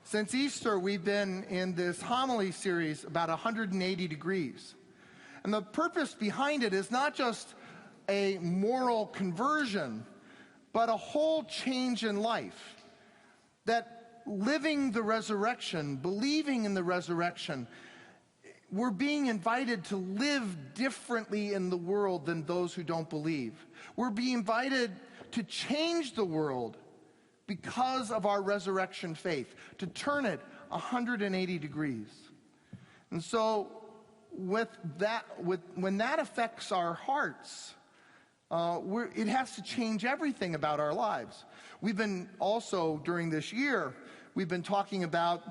Since Easter, we've been in this homily series about 180 degrees. And the purpose behind it is not just a moral conversion, but a whole change in life. That living the resurrection, believing in the resurrection, we're being invited to live differently in the world than those who don't believe. We're being invited to change the world because of our resurrection faith, to turn it 180 degrees. And so when that affects our hearts, it has to change everything about our lives. We've been also, during this year, we've been talking about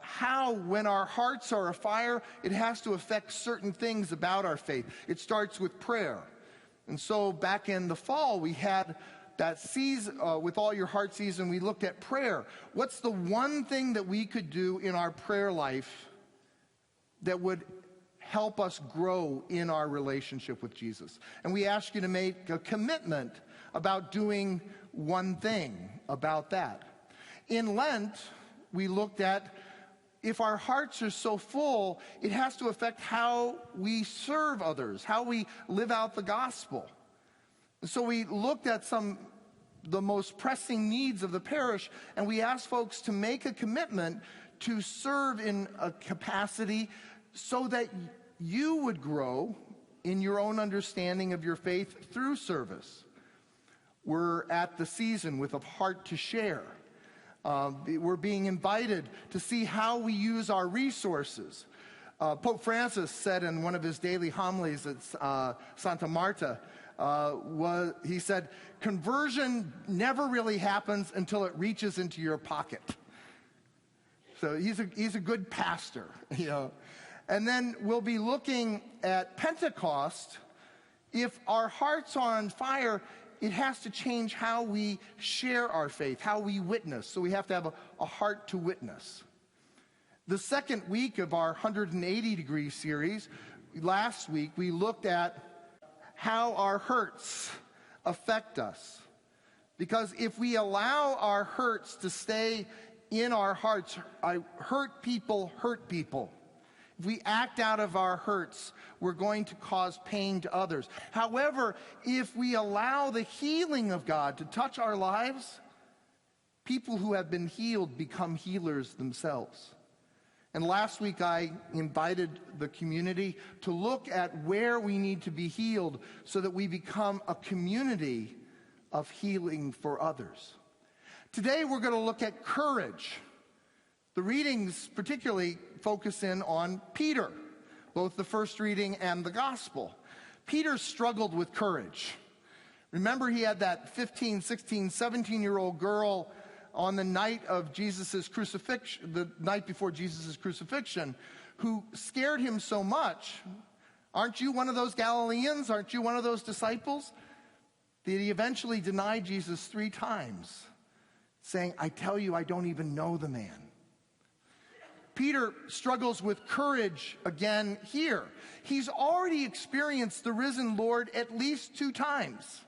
how when our hearts are afire, it has to affect certain things about our faith. It starts with prayer. And so back in the fall, we had that season, with All Your Heart season, we looked at prayer. What's the one thing that we could do in our prayer life that would help us grow in our relationship with Jesus? And we asked you to make a commitment about doing one thing about that. In Lent, we looked at if our hearts are so full, it has to affect how we serve others, how we live out the gospel. So we looked at the most pressing needs of the parish, and we asked folks to make a commitment to serve in a capacity so that you would grow in your own understanding of your faith through service. We're at the season with a heart to share. We're being invited to see how we use our resources. Pope Francis said in one of his daily homilies at Santa Marta, he said, conversion never really happens until it reaches into your pocket. So he's a good pastor, you know. And then we'll be looking at Pentecost. If our hearts are on fire, it has to change how we share our faith, how we witness. So we have to have a heart to witness. The second week of our 180-degree series, last week, we looked at how our hurts affect us. Because if we allow our hurts to stay in our hearts, hurt people hurt people. If we act out of our hurts, we're going to cause pain to others. However, if we allow the healing of God to touch our lives, people who have been healed become healers themselves. And last week I invited the community to look at where we need to be healed so that we become a community of healing for others. Today we're going to look at courage. The readings particularly focus in on Peter, both the first reading and the gospel. Peter struggled with courage. Remember, he had that 15, 16, 17-year-old girl on the night of Jesus' crucifixion, the night before Jesus' crucifixion, who scared him so much. Aren't you one of those Galileans? Aren't you one of those disciples? That he eventually denied Jesus 3 times, saying, I tell you, I don't even know the man. Peter struggles with courage again here. He's already experienced the risen Lord at least 2 times.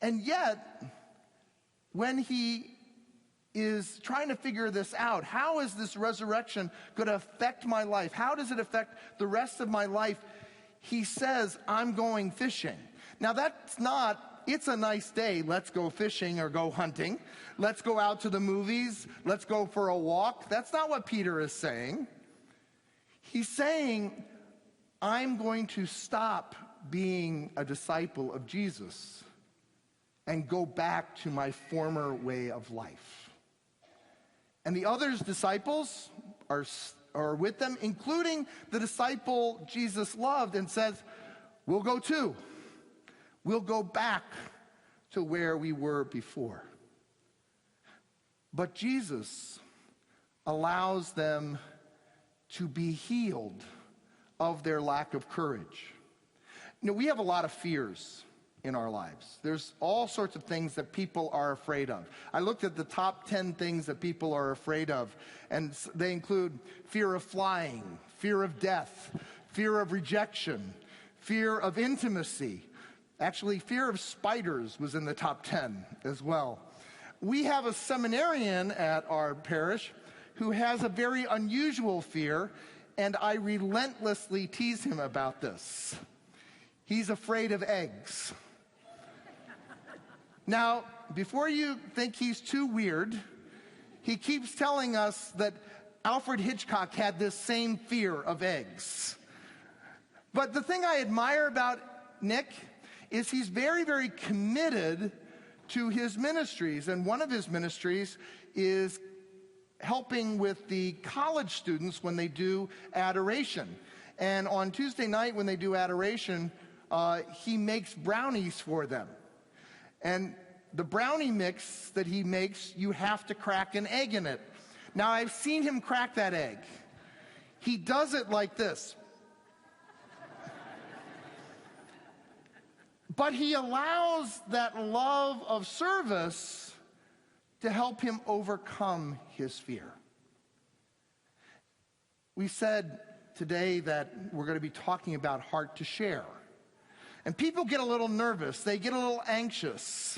And yet, when he is trying to figure this out, how is this resurrection going to affect my life? How does it affect the rest of my life? He says, I'm going fishing. Now that's not, it's a nice day, let's go fishing or go hunting. Let's go out to the movies. Let's go for a walk. That's not what Peter is saying. He's saying, I'm going to stop being a disciple of Jesus and go back to my former way of life. And the other disciples are with them, including the disciple Jesus loved, and says, we'll go too. We'll go back to where we were before. But Jesus allows them to be healed of their lack of courage. You know, we have a lot of fears in our lives. There's all sorts of things that people are afraid of. I looked at the top 10 things that people are afraid of, and they include fear of flying, fear of death, fear of rejection, fear of intimacy. Actually, fear of spiders was in the top 10 as well. We have a seminarian at our parish who has a very unusual fear, and I relentlessly tease him about this. He's afraid of eggs. Now, before you think he's too weird, he keeps telling us that Alfred Hitchcock had this same fear of eggs. But the thing I admire about Nick is he's very, very committed to his ministries. And one of his ministries is helping with the college students when they do adoration. And on Tuesday night when they do adoration, he makes brownies for them. And the brownie mix that he makes, you have to crack an egg in it. Now, I've seen him crack that egg. He does it like this. But he allows that love of service to help him overcome his fear. We said today that we're going to be talking about heart to share. And people get a little nervous. They get a little anxious.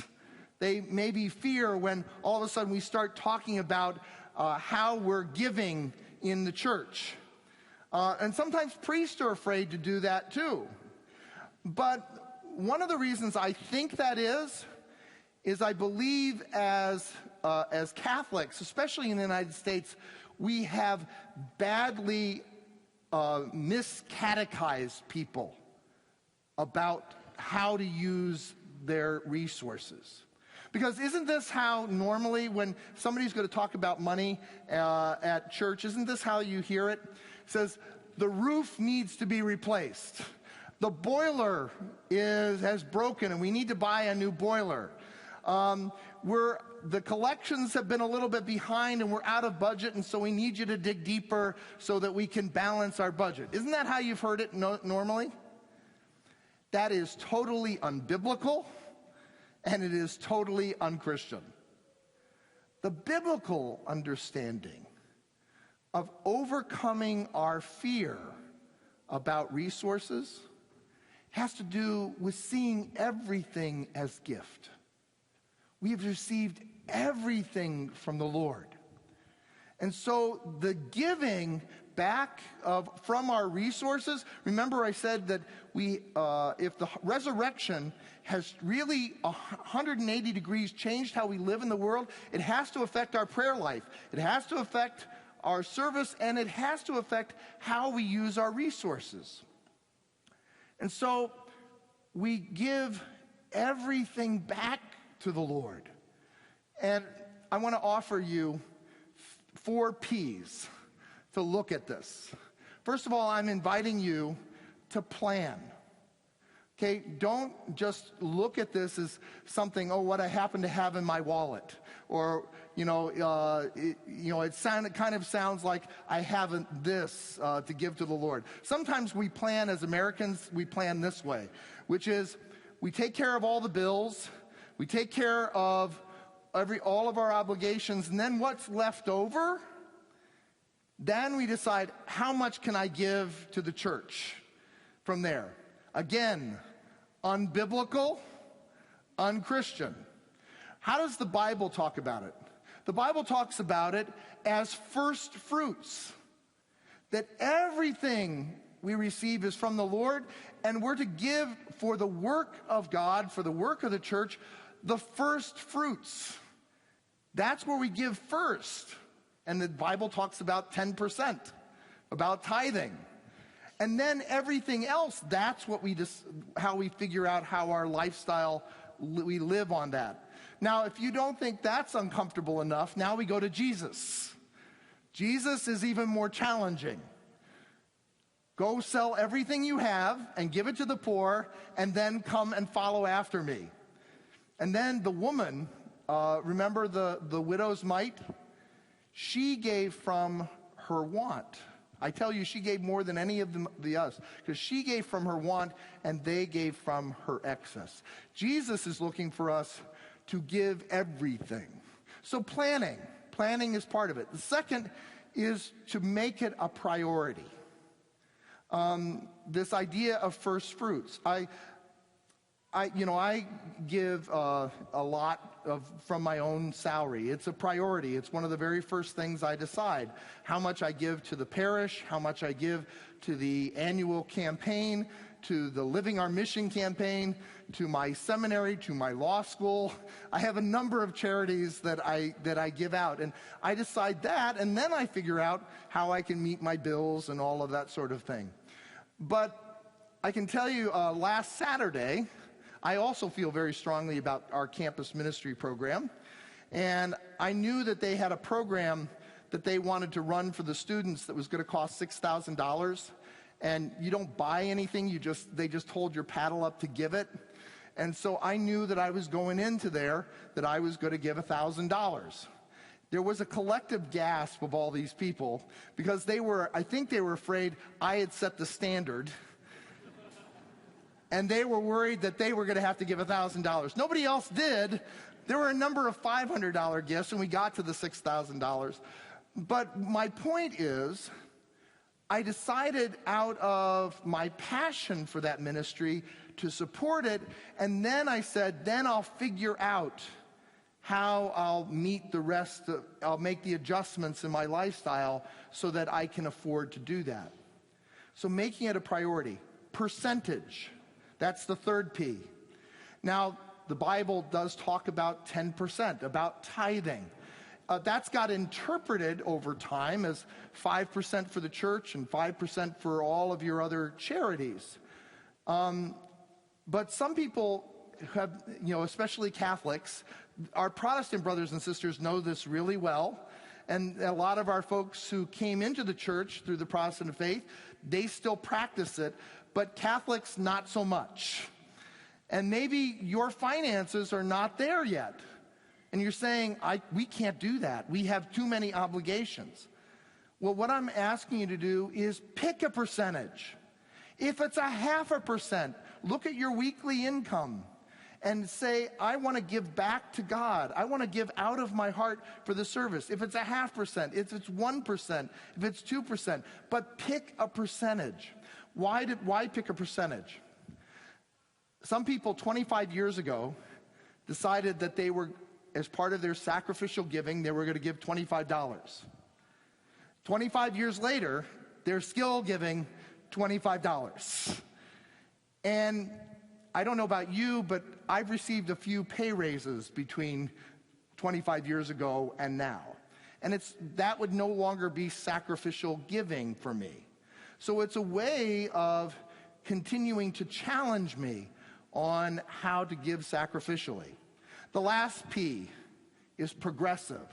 They maybe fear when all of a sudden we start talking about how we're giving in the church. And sometimes priests are afraid to do that too. But one of the reasons I think that is I believe as Catholics, especially in the United States, we have badly miscatechized people about how to use their resources. Because isn't this how normally when somebody's going to talk about money at church, isn't this how you hear it? It says, the roof needs to be replaced. The boiler has broken and we need to buy a new boiler. The collections have been a little bit behind and we're out of budget, and so we need you to dig deeper so that we can balance our budget. Isn't that how you've heard it normally? That is totally unbiblical, and it is totally unchristian. The biblical understanding of overcoming our fear about resources has to do with seeing everything as gift. We have received everything from the Lord. And so the giving back from our resources, remember I said that if the resurrection has really 180 degrees changed how we live in the world, it has to affect our prayer life. It has to affect our service, and it has to affect how we use our resources. And so we give everything back to the Lord. And I want to offer you 4 P's to look at this. First of all, I'm inviting you to plan. Okay, don't just look at this as something, what I happen to have in my wallet. Or, it kind of sounds like I haven't this to give to the Lord. Sometimes we plan as Americans, we plan this way, which is we take care of all the bills, we take care of all of our obligations, and then what's left over, then we decide how much can I give to the church from there. Again, unbiblical, unchristian. How does the Bible talk about it? The Bible talks about it as first fruits. That everything we receive is from the Lord, and we're to give for the work of God, for the work of the church, the first fruits. That's where we give first. And the Bible talks about 10%, about tithing. And then everything else, that's what how we figure out how our lifestyle, we live on that. Now, if you don't think that's uncomfortable enough, now we go to Jesus. Jesus is even more challenging. Go sell everything you have and give it to the poor, and then come and follow after me. And then the woman, remember the widow's mite? She gave from her want. I tell you, she gave more than any of the us, because she gave from her want and they gave from her excess. Jesus is looking for us to give everything. So planning is part of it. The second is to make it a priority. This idea of first fruits. I give a lot from my own salary. It's a priority. It's one of the very first things I decide. How much I give to the parish, how much I give to the annual campaign, to the Living Our Mission campaign, to my seminary, to my law school. I have a number of charities that I give out, and I decide that, and then I figure out how I can meet my bills and all of that sort of thing. But I can tell you, last Saturday, I also feel very strongly about our campus ministry program, and I knew that they had a program that they wanted to run for the students that was going to cost $6,000, and you don't buy anything, they just hold your paddle up to give it. And so I knew that I was going into there, that I was going to give $1,000. There was a collective gasp of all these people, because I think they were afraid I had set the standard. And they were worried that they were going to have to give $1,000. Nobody else did. There were a number of $500 gifts, and we got to the $6,000. But my point is, I decided out of my passion for that ministry to support it, and then I said, then I'll figure out how I'll meet the rest, I'll make the adjustments in my lifestyle so that I can afford to do that. So making it a priority. Percentage. That's the third P. Now, the Bible does talk about 10%, about tithing. That's got interpreted over time as 5% for the church and 5% for all of your other charities. But some people have, especially Catholics, our Protestant brothers and sisters know this really well. And a lot of our folks who came into the church through the Protestant faith, they still practice it. But Catholics, not so much. And maybe your finances are not there yet. And you're saying, we can't do that. We have too many obligations. Well, what I'm asking you to do is pick a percentage. If it's 0.5%, look at your weekly income and say, I want to give back to God. I want to give out of my heart for the service. If it's 0.5%, if it's 1%, if it's 2%, but pick a percentage. Why pick a percentage? Some people 25 years ago decided that they were, as part of their sacrificial giving, they were going to give $25. 25 years later, they're still giving $25. And I don't know about you, but I've received a few pay raises between 25 years ago and now. And that would no longer be sacrificial giving for me. So it's a way of continuing to challenge me on how to give sacrificially. The last P is progressive.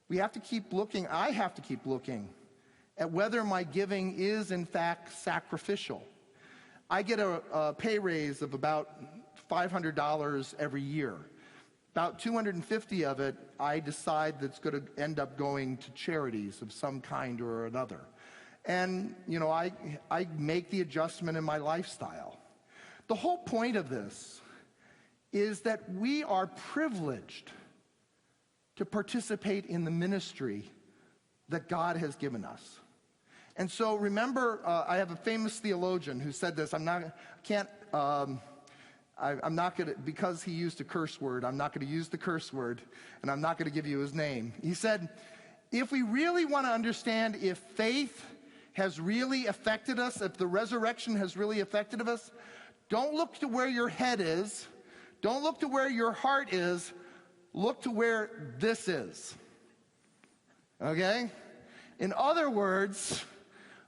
We have to keep looking, I have to keep looking at whether my giving is in fact sacrificial. I get a pay raise of about $500 every year. About $250 of it, I decide that's going to end up going to charities of some kind or another. And, I make the adjustment in my lifestyle. The whole point of this is that we are privileged to participate in the ministry that God has given us. And so remember, I have a famous theologian who said this. Because he used a curse word, I'm not going to use the curse word, and I'm not going to give you his name. He said, if we really want to understand if faith has really affected us, if the resurrection has really affected us, don't look to where your head is. Don't look to where your heart is. Look to where this is. Okay? In other words,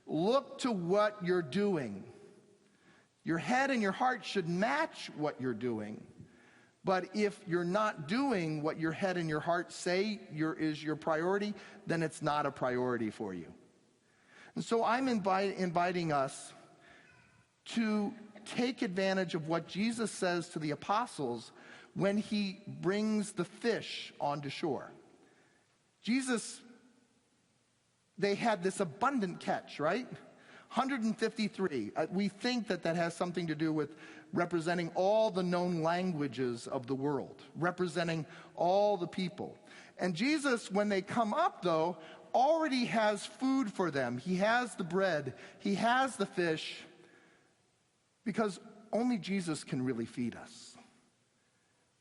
look to what you're doing. Your head and your heart should match what you're doing. But if you're not doing what your head and your heart say is your priority, then it's not a priority for you. And so I'm inviting us to take advantage of what Jesus says to the apostles when he brings the fish onto shore. They had this abundant catch, right? 153. We think that has something to do with representing all the known languages of the world, representing all the people. And Jesus, when they come up, though, already has food for them. He has the bread. He has the fish. Because only Jesus can really feed us.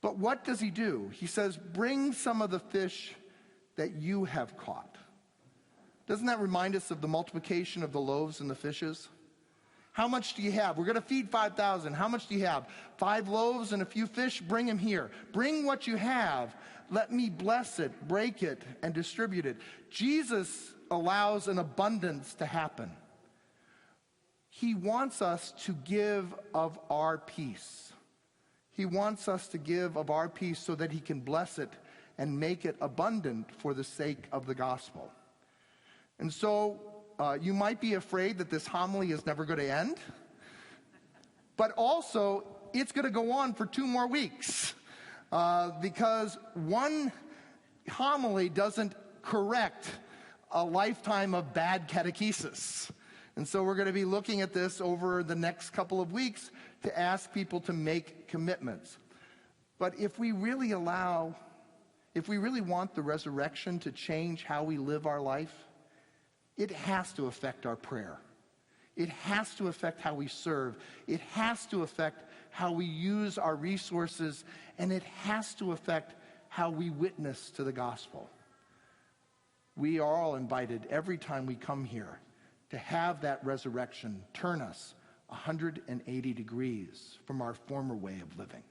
But what does he do? He says, bring some of the fish that you have caught. Doesn't that remind us of the multiplication of the loaves and the fishes? How much do you have? We're going to feed 5,000. How much do you have? 5 loaves and a few fish? Bring them here. Bring what you have. Let me bless it, break it, and distribute it. Jesus allows an abundance to happen. He wants us to give of our peace. He wants us to give of our peace so that he can bless it and make it abundant for the sake of the gospel. And so you might be afraid that this homily is never going to end, but also it's going to go on for 2 more weeks because one homily doesn't correct a lifetime of bad catechesis. And so we're going to be looking at this over the next couple of weeks to ask people to make commitments. But if we really want the resurrection to change how we live our life, it has to affect our prayer. It has to affect how we serve. It has to affect how we use our resources. And it has to affect how we witness to the gospel. We are all invited every time we come here to have that resurrection turn us 180 degrees from our former way of living.